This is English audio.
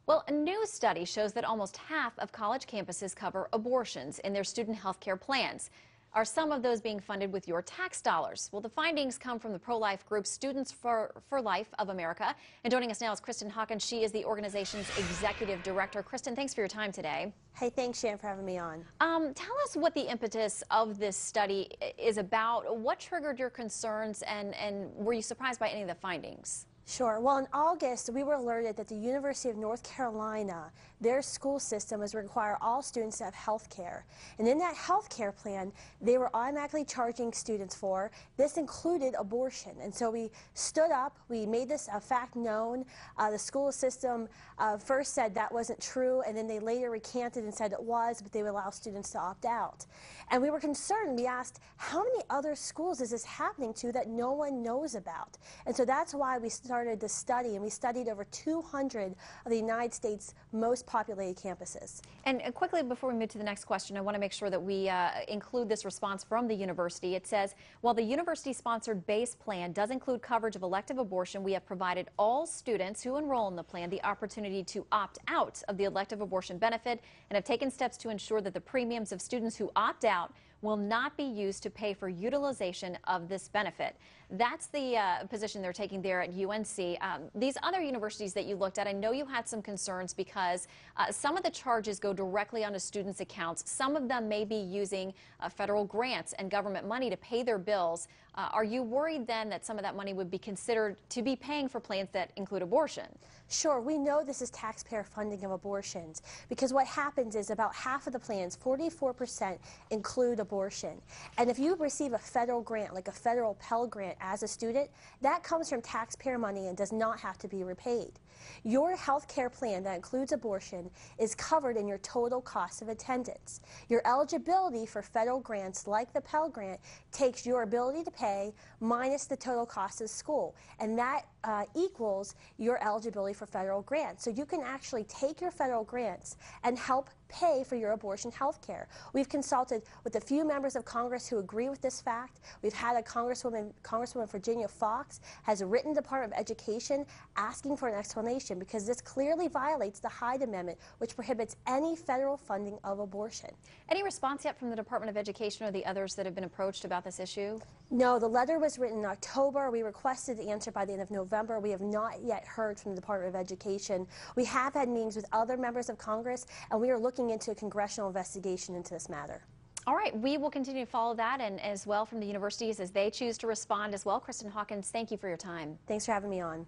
Well, a new study shows that almost half of college campuses cover abortions in their student health care plans. Are some of those being funded with your tax dollars? Well, the findings come from the pro-life group Students for Life of America. And joining us now is Kristan Hawkins. She is the organization's executive director. Kristan, thanks for your time today. Hey, thanks, Shan, for having me on. Tell us what the impetus of this study is about. What triggered your concerns, and were you surprised by any of the findings? Sure. Well, in August, we were alerted that the University of North Carolina, their school system was require all students to have health care. And in that health care plan, they were automatically charging students for. This included abortion. And so we stood up, we made this a fact known. The school system first said that wasn't true, and then they later recanted and said it was, but they would allow students to opt out. And we were concerned. We asked, how many other schools is this happening to that no one knows about? And so that's why we started the study, and we studied over 200 of the United States' most populated campuses. And quickly, before we move to the next question, I want to make sure that we include this response from the university. It says, while the university-sponsored base plan does include coverage of elective abortion, we have provided all students who enroll in the plan the opportunity to opt out of the elective abortion benefit and have taken steps to ensure that the premiums of students who opt out will not be used to pay for utilization of this benefit. That's the position they're taking there at UNC. These other universities that you looked at, I know you had some concerns because some of the charges go directly onto students' accounts. Some of them may be using federal grants and government money to pay their bills. Are you worried then that some of that money would be considered to be paying for plans that include abortion? Sure, we know this is taxpayer funding of abortions because what happens is about half of the plans, 44%, include abortion. And if you receive a federal grant, like a federal Pell Grant as a student, that comes from taxpayer money and does not have to be repaid. Your health care plan that includes abortion is covered in your total cost of attendance. Your eligibility for federal grants like the Pell Grant takes your ability to pay minus the total cost of school, and that equals your eligibility for federal grants. So you can actually take your federal grants and help pay for your abortion health care. We've consulted with a few members of Congress who agree with this fact. We've had a Congresswoman Virginia Foxx has written the Department of Education asking for an explanation because this clearly violates the Hyde Amendment, which prohibits any federal funding of abortion. Any response yet from the Department of Education or the others that have been approached about this issue? No, the letter was written in October. We requested the answer by the end of November. We have not yet heard from the Department of Education. We have had meetings with other members of Congress, and we are looking into a congressional investigation into this matter. All right, we will continue to follow that, and as well from the universities as they choose to respond as well. Kristan Hawkins, thank you for your time. Thanks for having me on.